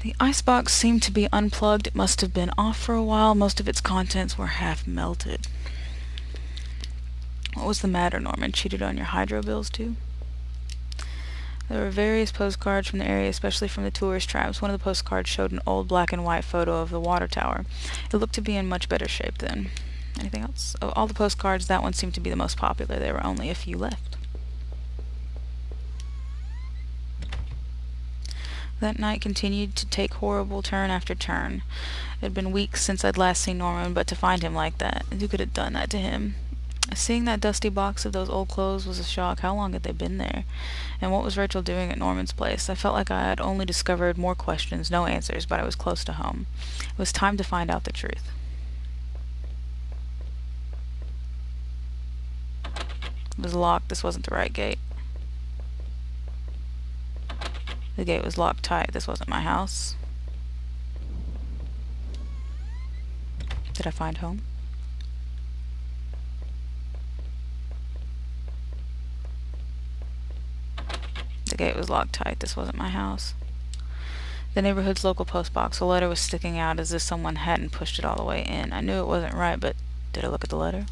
The icebox seemed to be unplugged. It must have been off for a while. Most of its contents were half melted. What was the matter, Norman? Cheated on your hydro bills, too? There were various postcards from the area, especially from the tourist tribes. One of the postcards showed an old black and white photo of the water tower. It looked to be in much better shape then. Anything else? Of all the postcards, that one seemed to be the most popular. There were only a few left. That night continued to take horrible turn after turn. It had been weeks since I'd last seen Norman, but to find him like that, who could have done that to him? Seeing that dusty box of those old clothes was a shock. How long had they been there? And what was Rachel doing at Norman's place? I felt like I had only discovered more questions, no answers, but I was close to home. It was time to find out the truth. It was locked. This wasn't the right gate. The gate was locked tight. This wasn't my house. Did I find home? The gate was locked tight. This wasn't my house. The neighborhood's local post box. A letter was sticking out as if someone hadn't pushed it all the way in. I knew it wasn't right, but did I look at the letter?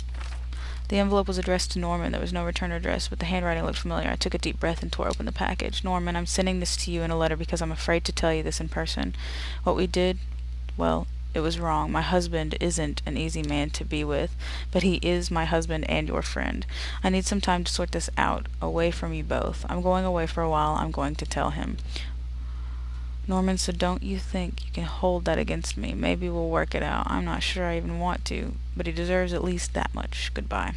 The envelope was addressed to Norman. There was no return address, but the handwriting looked familiar. I took a deep breath and tore open the package. Norman, I'm sending this to you in a letter because I'm afraid to tell you this in person. What we did, well, it was wrong. My husband isn't an easy man to be with, but he is my husband and your friend. I need some time to sort this out, away from you both. I'm going away for a while. I'm going to tell him. Norman, so don't you think you can hold that against me? Maybe we'll work it out. I'm not sure I even want to, but he deserves at least that much. Goodbye.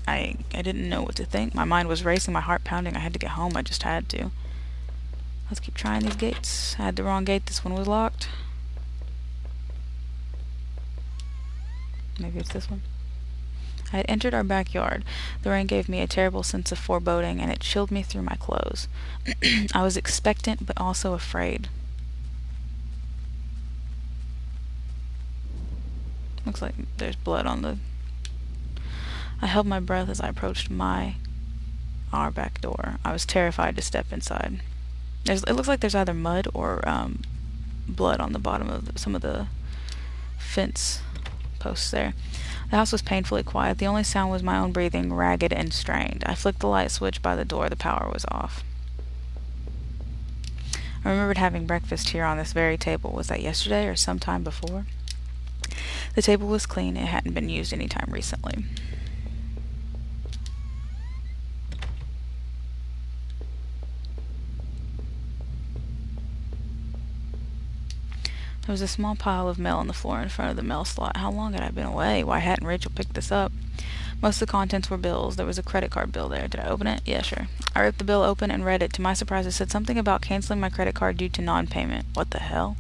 I didn't know what to think. My mind was racing, my heart pounding. I had to get home. I just had to. Let's keep trying these gates. I had the wrong gate. This one was locked. Maybe it's this one. I had entered our backyard. The rain gave me a terrible sense of foreboding, and it chilled me through my clothes. I was expectant, but also afraid. Looks like there's blood on the... I held my breath as I approached our back door. I was terrified to step inside. It looks like there's either mud or blood on the bottom of some of the fence posts there. The house was painfully quiet. The only sound was my own breathing, ragged and strained. I flicked the light switch by the door. The power was off. I remembered having breakfast here on this very table. Was that yesterday or sometime before? The table was clean. It hadn't been used any time recently. There was a small pile of mail on the floor in front of the mail slot. How long had I been away? Why hadn't Rachel picked this up? Most of the contents were bills. There was a credit card bill there. Did I open it? Yeah, sure. I ripped the bill open and read it. To my surprise, it said something about canceling my credit card due to non-payment. What the hell?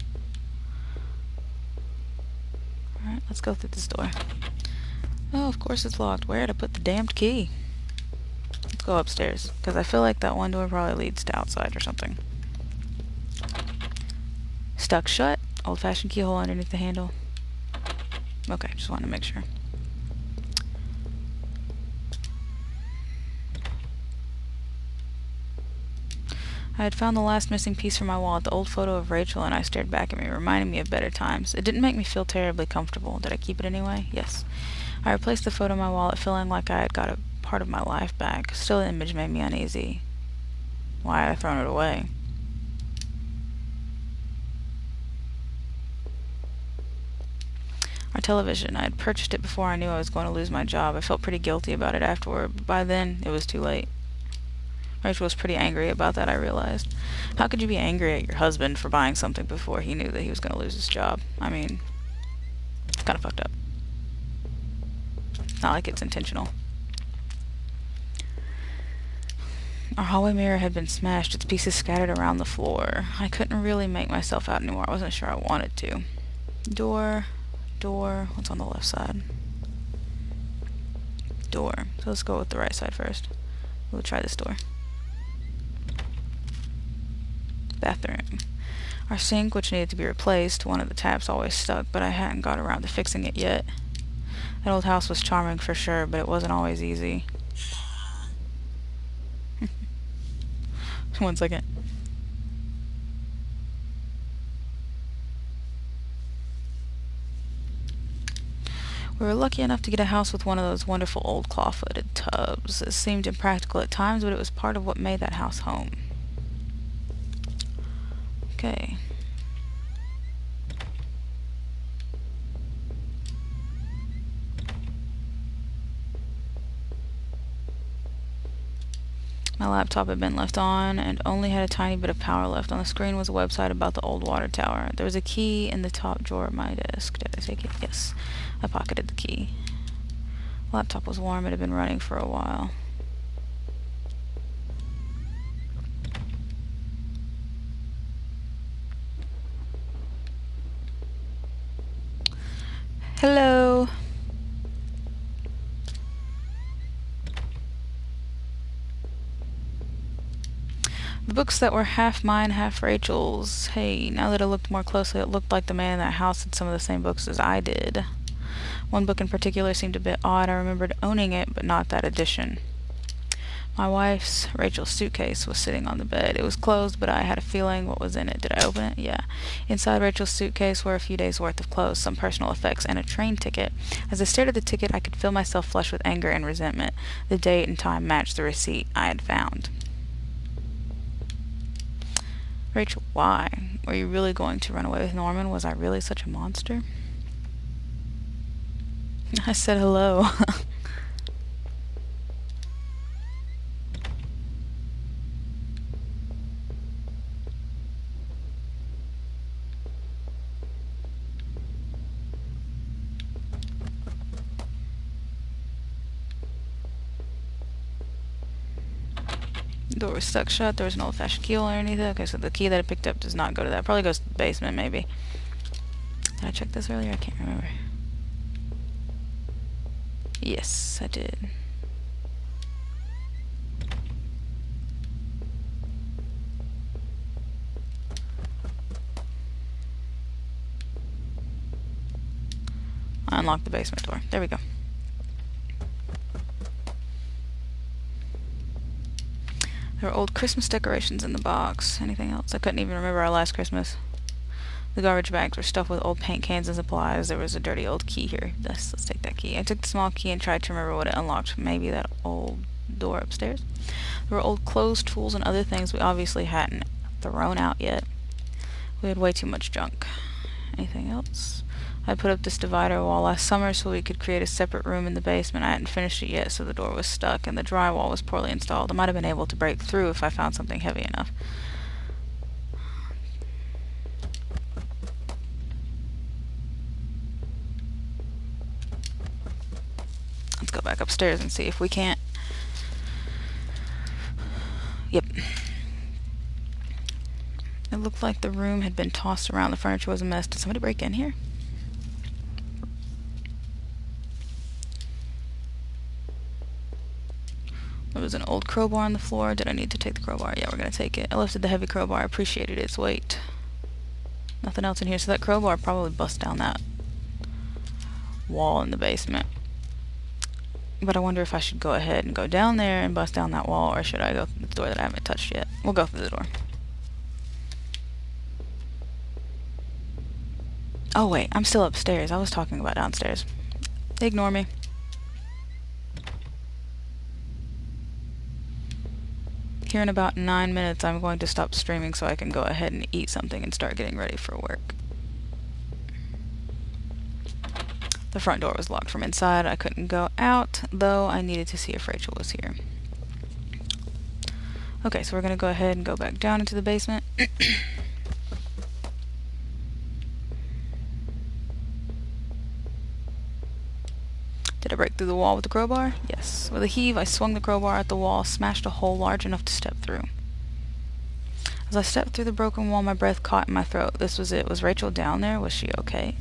Alright, let's go through this door. Oh, of course it's locked. Where did I put the damned key? Let's go upstairs, because I feel like that one door probably leads to outside or something. Stuck shut. Old-fashioned keyhole underneath the handle. Okay, just wanted to make sure. I had found the last missing piece from my wallet, the old photo of Rachel, and I stared back at me, reminding me of better times. It didn't make me feel terribly comfortable. Did I keep it anyway? Yes. I replaced the photo in my wallet, feeling like I had got a part of my life back. Still, the image made me uneasy. Why had I thrown it away? Our television. I had purchased it before I knew I was going to lose my job. I felt pretty guilty about it afterward, but by then, it was too late. Rachel was pretty angry about that, I realized. How could you be angry at your husband for buying something before he knew that he was going to lose his job? I mean, it's kind of fucked up. Not like it's intentional. Our hallway mirror had been smashed, its pieces scattered around the floor. I couldn't really make myself out anymore. I wasn't sure I wanted to. Door. What's on the left side? Door. So let's go with the right side first. We'll try this door. Bathroom. Our sink, which needed to be replaced, one of the taps always stuck, but I hadn't got around to fixing it yet. That old house was charming for sure, but it wasn't always easy. 1 second. We were lucky enough to get a house with one of those wonderful old claw-footed tubs. It seemed impractical at times, but it was part of what made that house home. Okay. My laptop had been left on and only had a tiny bit of power left. On the screen was a website about the old water tower. There was a key in the top drawer of my desk. Did I take it? Yes. I pocketed the key. The laptop was warm. It had been running for a while. Hello. The books that were half mine, half Rachel's. Hey, now that I looked more closely, it looked like the man in that house had some of the same books as I did. One book in particular seemed a bit odd. I remembered owning it, but not that edition. My wife's, Rachel's, suitcase was sitting on the bed. It was closed, but I had a feeling what was in it. Did I open it? Yeah. Inside Rachel's suitcase were a few days' worth of clothes, some personal effects, and a train ticket. As I stared at the ticket, I could feel myself flush with anger and resentment. The date and time matched the receipt I had found. Rachel, why? Were you really going to run away with Norman? Was I really such a monster? I said hello. The door was stuck shut. There was an old-fashioned key underneath it. Okay, so the key that I picked up does not go to that. Probably goes to the basement, maybe. Did I check this earlier? I can't remember. Yes, I did. I unlocked the basement door. There we go. There were old Christmas decorations in the box. Anything else? I couldn't even remember our last Christmas. The garbage bags were stuffed with old paint cans and supplies. There was a dirty old key here. Let's take that key. I took the small key and tried to remember what it unlocked. Maybe that old door upstairs. There were old clothes, tools, and other things we obviously hadn't thrown out yet. We had way too much junk. Anything else? I put up this divider wall last summer so we could create a separate room in the basement. I hadn't finished it yet, so the door was stuck, and the drywall was poorly installed. I might have been able to break through if I found something heavy enough. Let's go back upstairs and see if we can't. Yep. It looked like the room had been tossed around. The furniture was a mess. Did somebody break in here? There was an old crowbar on the floor. Did I need to take the crowbar? Yeah, we're going to take it. I lifted the heavy crowbar. I appreciated its weight. Nothing else in here. So that crowbar probably bust down that wall in the basement. But I wonder if I should go ahead and go down there and bust down that wall, or should I go through the door that I haven't touched yet? We'll go through the door. Oh wait, I'm still upstairs. I was talking about downstairs. Ignore me. Here in about 9 minutes, I'm going to stop streaming so I can go ahead and eat something and start getting ready for work. The front door was locked from inside. I couldn't go out, though I needed to see if Rachel was here. Okay, so we're going to go ahead and go back down into the basement. Did I break through the wall with the crowbar? Yes. With a heave, I swung the crowbar at the wall, smashed a hole large enough to step through. As I stepped through the broken wall, my breath caught in my throat. This was it. Was Rachel down there? Was she okay?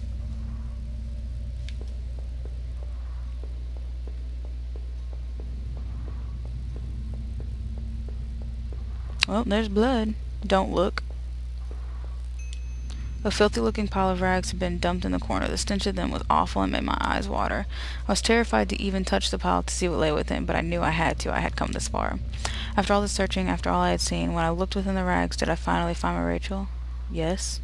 Well, there's blood. Don't look. A filthy-looking pile of rags had been dumped in the corner. The stench of them was awful and made my eyes water. I was terrified to even touch the pile to see what lay within, but I knew I had to. I had come this far. After all the searching, after all I had seen, when I looked within the rags, did I finally find my Rachel? Yes.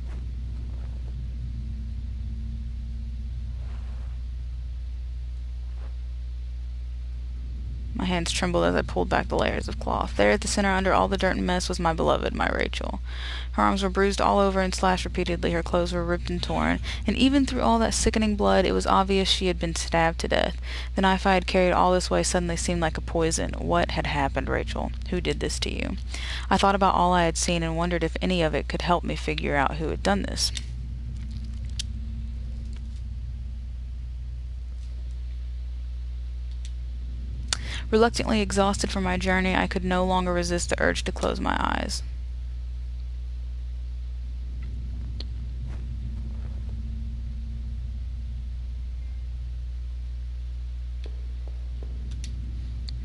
My hands trembled as I pulled back the layers of cloth. There at the center, under all the dirt and mess, was my beloved, my Rachel. Her arms were bruised all over and slashed repeatedly, her clothes were ripped and torn, and even through all that sickening blood, it was obvious she had been stabbed to death. The knife I had carried all this way suddenly seemed like a poison. What had happened, Rachel? Who did this to you? I thought about all I had seen and wondered if any of it could help me figure out who had done this. Reluctantly exhausted from my journey, I could no longer resist the urge to close my eyes.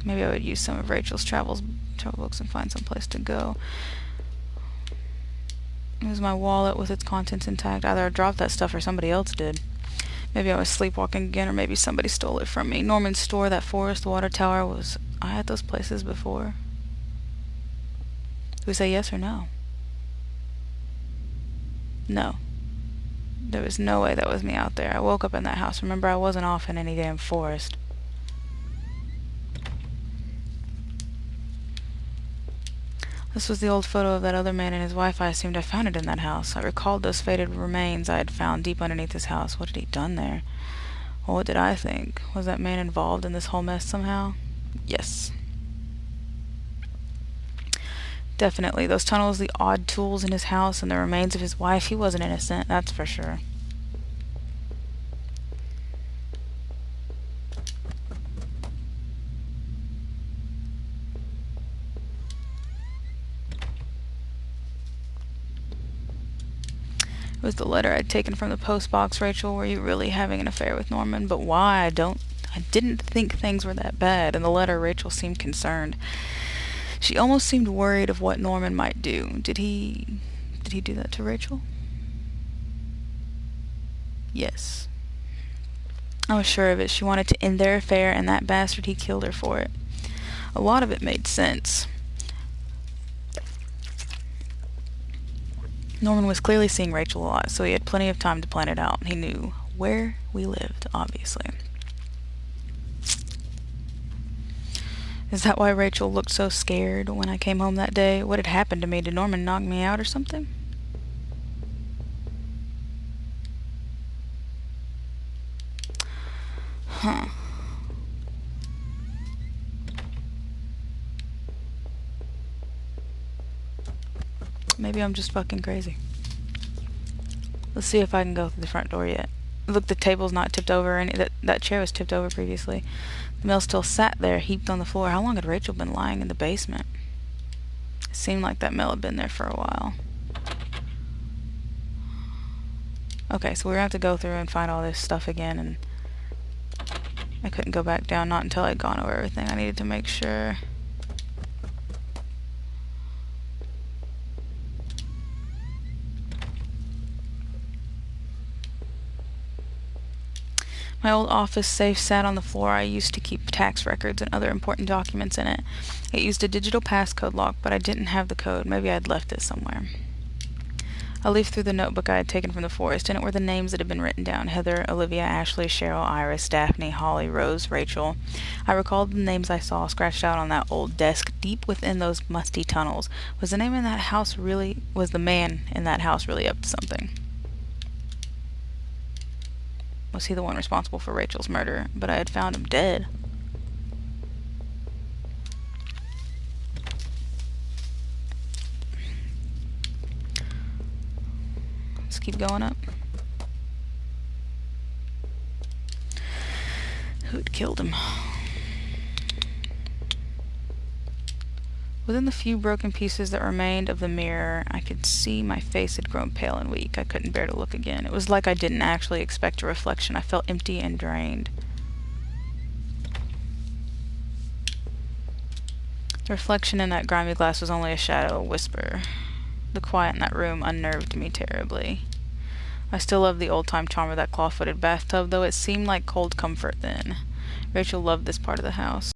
Maybe I would use some of Rachel's travel books and find some place to go. It was my wallet with its contents intact. Either I dropped that stuff or somebody else did. Maybe I was sleepwalking again, or maybe somebody stole it from me. Norman's store, that forest, the water tower, was I at those places before? Do we say yes or no? No. There was no way that was me out there. I woke up in that house. Remember, I wasn't off in any damn forest. This was the old photo of that other man and his wife. I assumed I found it in that house. I recalled those faded remains I had found deep underneath his house. What had he done there? Well, what did I think? Was that man involved in this whole mess somehow? Yes. Definitely. Those tunnels, the odd tools in his house, and the remains of his wife. He wasn't innocent, that's for sure. It was the letter I'd taken from the post box. Rachel, were you really having an affair with Norman? But why? I didn't think things were that bad. In the letter, Rachel seemed concerned. She almost seemed worried of what Norman might do. Did he do that to Rachel? Yes. I was sure of it. She wanted to end their affair, and that bastard, he killed her for it. A lot of it made sense. Norman was clearly seeing Rachel a lot, so he had plenty of time to plan it out. He knew where we lived, obviously. Is that why Rachel looked so scared when I came home that day? What had happened to me? Did Norman knock me out or something? Huh. Maybe I'm just fucking crazy. Let's see if I can go through the front door yet. Look, the table's not tipped over, and that chair was tipped over previously. The mail still sat there, heaped on the floor. How long had Rachel been lying in the basement? It seemed like that mail had been there for a while. Okay, so we're gonna have to go through and find all this stuff again, and I couldn't go back down, not until I'd gone over everything. I needed to make sure. My old office safe sat on the floor. I used to keep tax records and other important documents in it. It used a digital passcode lock, but I didn't have the code. Maybe I'd left it somewhere. I leafed through the notebook I had taken from the forest. In it were the names that had been written down: Heather, Olivia, Ashley, Cheryl, Iris, Daphne, Holly, Rose, Rachel. I recalled the names I saw scratched out on that old desk deep within those musty tunnels. Was the man in that house really up to something? Was he the one responsible for Rachel's murder? But I had found him dead. Let's keep going up. Who had killed him? Within the few broken pieces that remained of the mirror, I could see my face had grown pale and weak. I couldn't bear to look again. It was like I didn't actually expect a reflection. I felt empty and drained. The reflection in that grimy glass was only a shadow, a whisper. The quiet in that room unnerved me terribly. I still loved the old-time charm of that claw-footed bathtub, though it seemed like cold comfort then. Rachel loved this part of the house.